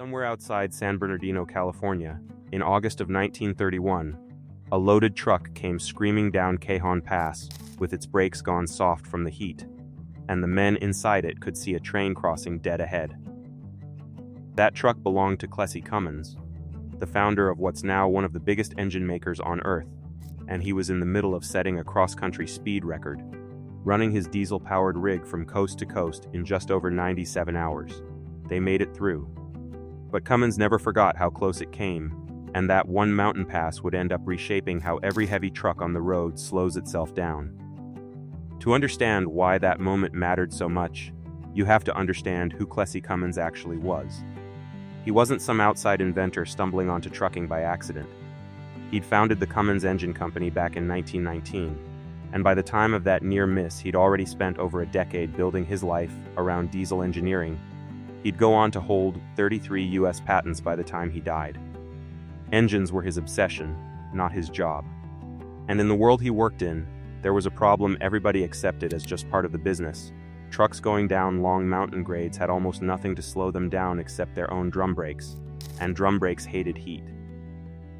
Somewhere outside San Bernardino, California, in August of 1931, a loaded truck came screaming down Cajon Pass with its brakes gone soft from the heat, and the men inside it could see a train crossing dead ahead. That truck belonged to Clessie Cummins, the founder of what's now one of the biggest engine makers on Earth, and he was in the middle of setting a cross-country speed record, running his diesel-powered rig from coast to coast in just over 97 hours. They made it through. But Cummins never forgot how close it came, and that one mountain pass would end up reshaping how every heavy truck on the road slows itself down. To understand why that moment mattered so much, you have to understand who Clessie Cummins actually was. He wasn't some outside inventor stumbling onto trucking by accident. He'd founded the Cummins Engine Company back in 1919, and by the time of that near miss, he'd already spent over a decade building his life around diesel engineering. He'd go on to hold 33 US patents by the time he died. Engines were his obsession, not his job. And in the world he worked in, there was a problem everybody accepted as just part of the business. Trucks going down long mountain grades had almost nothing to slow them down except their own drum brakes, and drum brakes hated heat.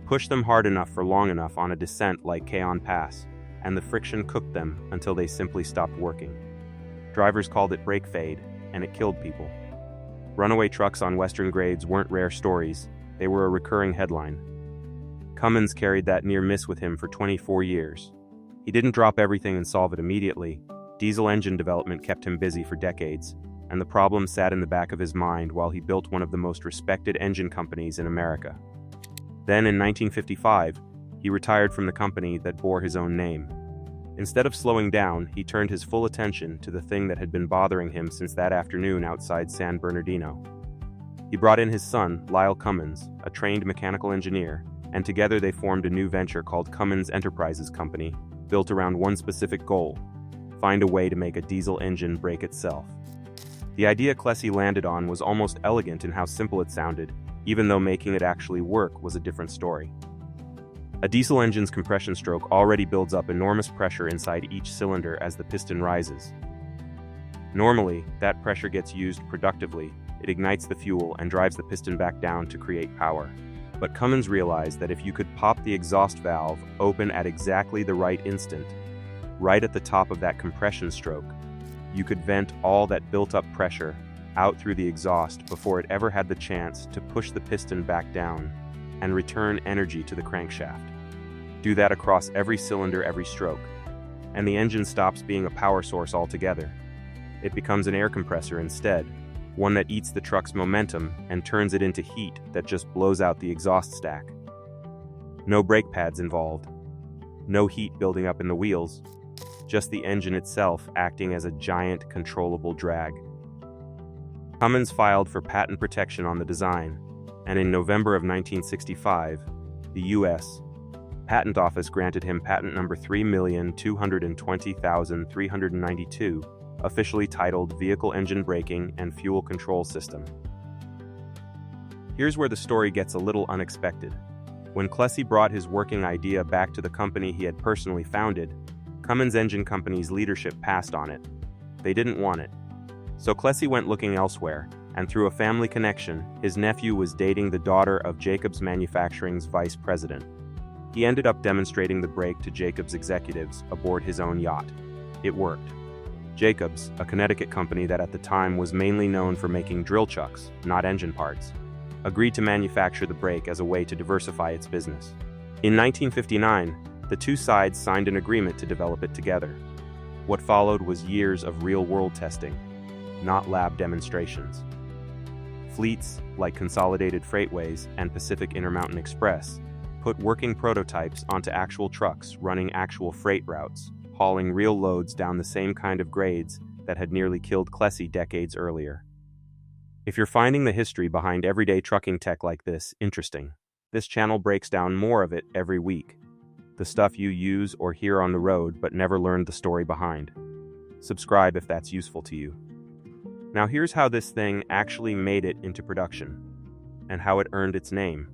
Push them hard enough for long enough on a descent like Cajon Pass, and the friction cooked them until they simply stopped working. Drivers called it brake fade, and it killed people. Runaway trucks on western grades weren't rare stories, they were a recurring headline. Cummins carried that near miss with him for 24 years. He didn't drop everything and solve it immediately. Diesel engine development kept him busy for decades, and the problem sat in the back of his mind while he built one of the most respected engine companies in America. Then in 1955, he retired from the company that bore his own name. Instead of slowing down, he turned his full attention to the thing that had been bothering him since that afternoon outside San Bernardino. He brought in his son, Lyle Cummins, a trained mechanical engineer, and together they formed a new venture called Cummins Enterprises Company, built around one specific goal: find a way to make a diesel engine brake itself. The idea Clessie landed on was almost elegant in how simple it sounded, even though making it actually work was a different story. A diesel engine's compression stroke already builds up enormous pressure inside each cylinder as the piston rises. Normally, that pressure gets used productively, it ignites the fuel and drives the piston back down to create power. But Cummins realized that if you could pop the exhaust valve open at exactly the right instant, right at the top of that compression stroke, you could vent all that built-up pressure out through the exhaust before it ever had the chance to push the piston back down and return energy to the crankshaft. Do that across every cylinder, every stroke, and the engine stops being a power source altogether. It becomes an air compressor instead, one that eats the truck's momentum and turns it into heat that just blows out the exhaust stack. No brake pads involved, no heat building up in the wheels, just the engine itself acting as a giant controllable drag. Cummins filed for patent protection on the design, and in November of 1965, the U.S. Patent Office granted him patent number 3,220,392, officially titled Vehicle Engine Braking and Fuel Control System. Here's where the story gets a little unexpected. When Clessie brought his working idea back to the company he had personally founded, Cummins Engine Company's leadership passed on it. They didn't want it. So Clessie went looking elsewhere, and through a family connection, his nephew was dating the daughter of Jacobs Manufacturing's vice president. He ended up demonstrating the brake to Jacobs executives aboard his own yacht. It worked. Jacobs, a Connecticut company that at the time was mainly known for making drill chucks, not engine parts, agreed to manufacture the brake as a way to diversify its business. In 1959, the two sides signed an agreement to develop it together. What followed was years of real-world testing, not lab demonstrations. Fleets like Consolidated Freightways and Pacific Intermountain Express put working prototypes onto actual trucks running actual freight routes, hauling real loads down the same kind of grades that had nearly killed Clessie decades earlier. If you're finding the history behind everyday trucking tech like this interesting, this channel breaks down more of it every week. The stuff you use or hear on the road but never learned the story behind. Subscribe if that's useful to you. Now here's how this thing actually made it into production, and how it earned its name.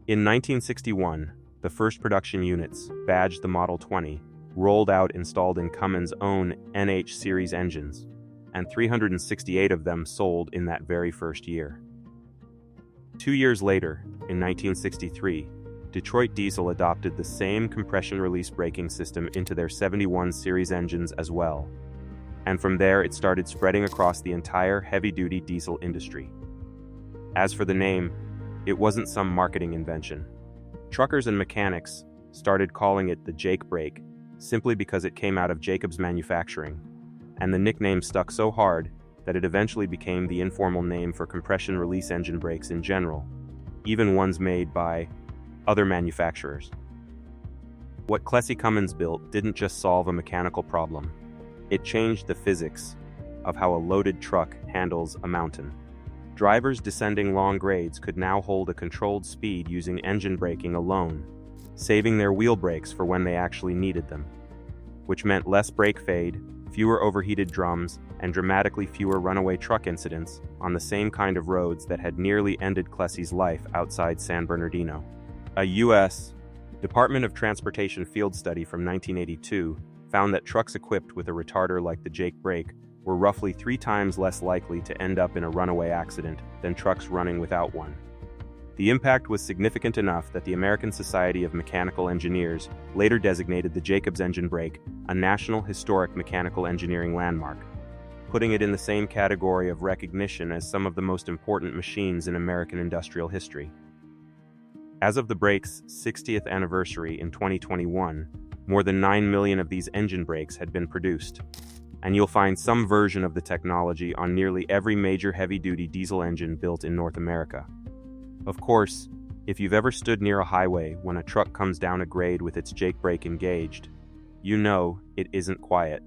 In 1961, the first production units, badged the Model 20, rolled out installed in Cummins' own NH series engines, and 368 of them sold in that very first year. 2 years later, in 1963, Detroit Diesel adopted the same compression release braking system into their 71 series engines as well. And from there, it started spreading across the entire heavy-duty diesel industry. As for the name, it wasn't some marketing invention. Truckers and mechanics started calling it the Jake Brake simply because it came out of Jacobs Manufacturing, and the nickname stuck so hard that it eventually became the informal name for compression release engine brakes in general, even ones made by other manufacturers. What Clessie Cummins built didn't just solve a mechanical problem, it changed the physics of how a loaded truck handles a mountain. Drivers descending long grades could now hold a controlled speed using engine braking alone, saving their wheel brakes for when they actually needed them, which meant less brake fade, fewer overheated drums, and dramatically fewer runaway truck incidents on the same kind of roads that had nearly ended Clessie's life outside San Bernardino. A U.S. Department of Transportation field study from 1982 found that trucks equipped with a retarder like the Jake Brake were roughly 3 times less likely to end up in a runaway accident than trucks running without one. The impact was significant enough that the American Society of Mechanical Engineers later designated the Jacobs engine brake a National Historic Mechanical Engineering Landmark, putting it in the same category of recognition as some of the most important machines in American industrial history. As of the brake's 60th anniversary in 2021, more than 9 million of these engine brakes had been produced, and you'll find some version of the technology on nearly every major heavy-duty diesel engine built in North America. Of course, if you've ever stood near a highway when a truck comes down a grade with its Jake Brake engaged, you know it isn't quiet.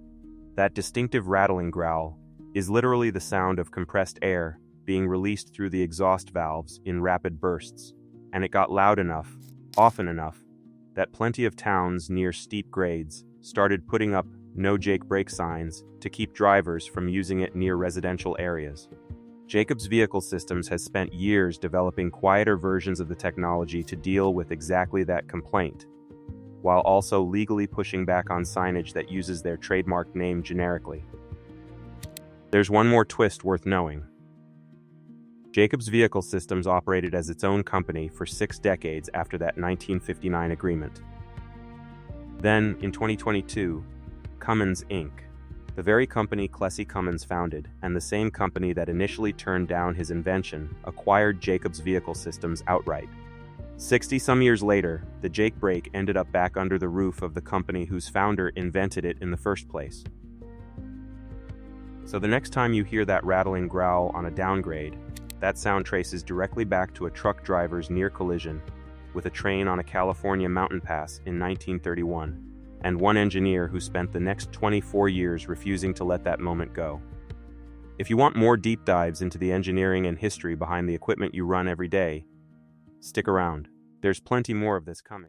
That distinctive rattling growl is literally the sound of compressed air being released through the exhaust valves in rapid bursts, and it got loud enough, often enough, that plenty of towns near steep grades started putting up "No Jake Brake" signs to keep drivers from using it near residential areas. Jacobs Vehicle Systems has spent years developing quieter versions of the technology to deal with exactly that complaint, while also legally pushing back on signage that uses their trademark name generically. There's one more twist worth knowing. Jacobs Vehicle Systems operated as its own company for 6 decades after that 1959 agreement. Then, in 2022, Cummins Inc., the very company Clessie Cummins founded, and the same company that initially turned down his invention, acquired Jacobs Vehicle Systems outright. 60-some years later, the Jake Brake ended up back under the roof of the company whose founder invented it in the first place. So the next time you hear that rattling growl on a downgrade, that sound traces directly back to a truck driver's near collision with a train on a California mountain pass in 1931, and one engineer who spent the next 24 years refusing to let that moment go. If you want more deep dives into the engineering and history behind the equipment you run every day, stick around. There's plenty more of this coming.